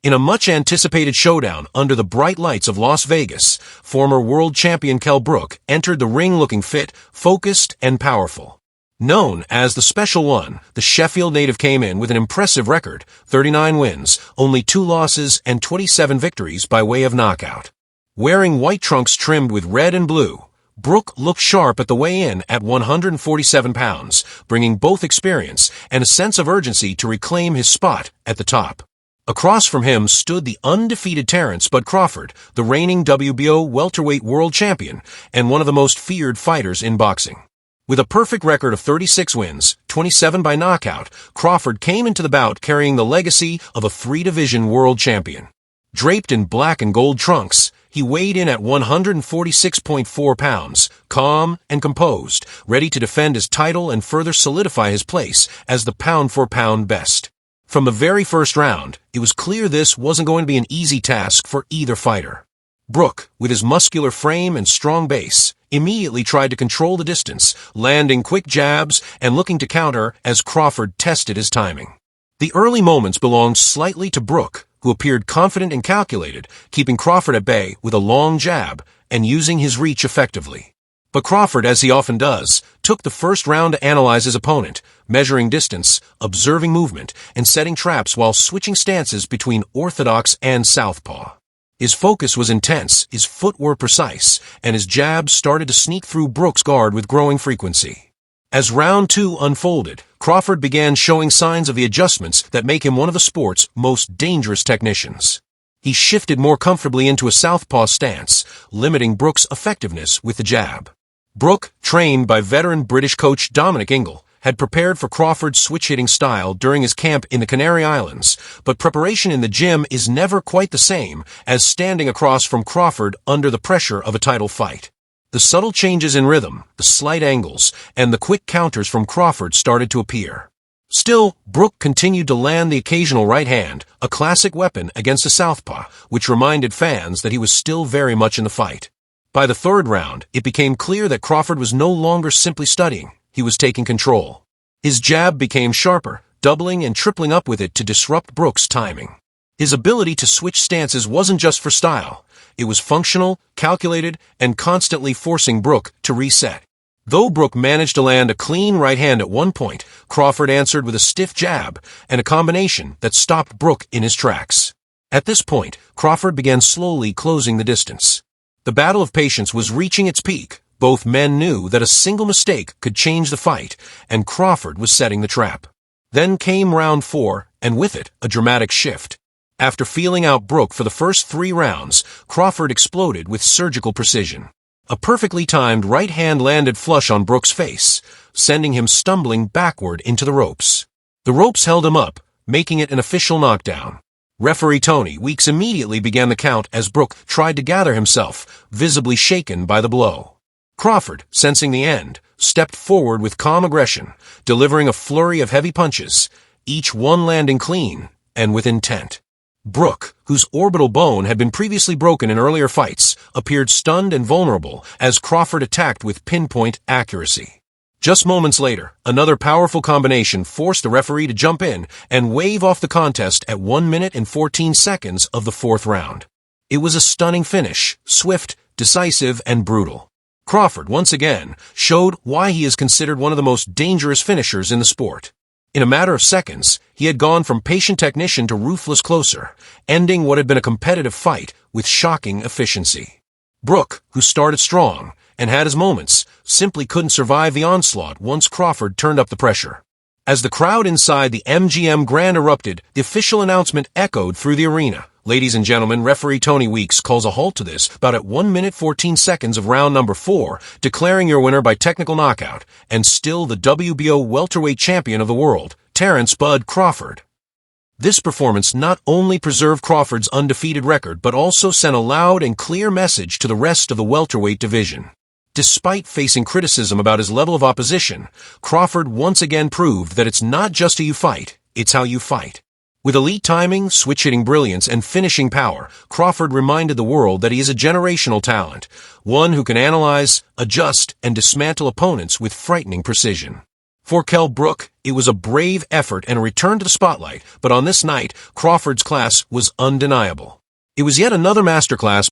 In a much-anticipated showdown under the bright lights of Las Vegas, former world champion Kell Brook entered the ring looking fit, focused, and powerful. Known as the Special One, the Sheffield native came in with an impressive record, 39 wins, only 2 losses, and 27 victories by way of knockout. Wearing white trunks trimmed with red and blue, Brook looked sharp at the weigh-in at 147 pounds, bringing both experience and a sense of urgency to reclaim his spot at the top. Across from him stood the undefeated Terence Crawford, the reigning WBO welterweight world champion and one of the most feared fighters in boxing. With a perfect record of 36 wins, 27 by knockout, Crawford came into the bout carrying the legacy of a 3-division world champion. Draped in black and gold trunks, he weighed in at 146.4 pounds, calm and composed, ready to defend his title and further solidify his place as the pound-for-pound best. From the very first round, it was clear this wasn't going to be an easy task for either fighter. Brook, with his muscular frame and strong base, immediately tried to control the distance, landing quick jabs and looking to counter as Crawford tested his timing. The early moments belonged slightly to Brook, who appeared confident and calculated, keeping Crawford at bay with a long jab and using his reach effectively. But Crawford, as he often does, took the first round to analyze his opponent, measuring distance, observing movement, and setting traps while switching stances between orthodox and southpaw. His focus was intense, his footwork precise, and his jabs started to sneak through Brook's guard with growing frequency. As round 2 unfolded, Crawford began showing signs of the adjustments that make him one of the sport's most dangerous technicians. He shifted more comfortably into a southpaw stance, limiting Brook's effectiveness with the jab. Brook, trained by veteran British coach Dominic Ingle, had prepared for Crawford's switch-hitting style during his camp in the Canary Islands, but preparation in the gym is never quite the same as standing across from Crawford under the pressure of a title fight. The subtle changes in rhythm, the slight angles, and the quick counters from Crawford started to appear. Still, Brook continued to land the occasional right hand, a classic weapon against a southpaw, which reminded fans that he was still very much in the fight. By the 3rd round, it became clear that Crawford was no longer simply studying, he was taking control. His jab became sharper, doubling and tripling up with it to disrupt Brook's timing. His ability to switch stances wasn't just for style, it was functional, calculated, and constantly forcing Brook to reset. Though Brook managed to land a clean right hand at one point, Crawford answered with a stiff jab and a combination that stopped Brook in his tracks. At this point, Crawford began slowly closing the distance. The battle of patience was reaching its peak. Both men knew that a single mistake could change the fight, and Crawford was setting the trap. Then came round 4, and with it, a dramatic shift. After feeling out Brook for the first 3 rounds, Crawford exploded with surgical precision. A perfectly timed right hand landed flush on Brook's face, sending him stumbling backward into the ropes. The ropes held him up, making it an official knockdown. Referee Tony Weeks immediately began the count as Brook tried to gather himself, visibly shaken by the blow. Crawford, sensing the end, stepped forward with calm aggression, delivering a flurry of heavy punches, each one landing clean and with intent. Brook, whose orbital bone had been previously broken in earlier fights, appeared stunned and vulnerable as Crawford attacked with pinpoint accuracy. Just moments later, another powerful combination forced the referee to jump in and wave off the contest at 1 minute and 14 seconds of the 4th round. It was a stunning finish, swift, decisive, and brutal. Crawford, once again, showed why he is considered one of the most dangerous finishers in the sport. In a matter of seconds, he had gone from patient technician to ruthless closer, ending what had been a competitive fight with shocking efficiency. Brook, who started strong and had his moments, simply couldn't survive the onslaught once Crawford turned up the pressure. As the crowd inside the MGM Grand erupted, the official announcement echoed through the arena. Ladies and gentlemen, referee Tony Weeks calls a halt to this about at 1 minute 14 seconds of round number 4, declaring your winner by technical knockout, and still the WBO welterweight champion of the world, Terence Crawford. This performance not only preserved Crawford's undefeated record, but also sent a loud and clear message to the rest of the welterweight division. Despite facing criticism about his level of opposition, Crawford once again proved that it's not just who you fight, it's how you fight. With elite timing, switch-hitting brilliance, and finishing power, Crawford reminded the world that he is a generational talent, one who can analyze, adjust, and dismantle opponents with frightening precision. For Kell Brook, it was a brave effort and a return to the spotlight, but on this night, Crawford's class was undeniable. It was yet another masterclass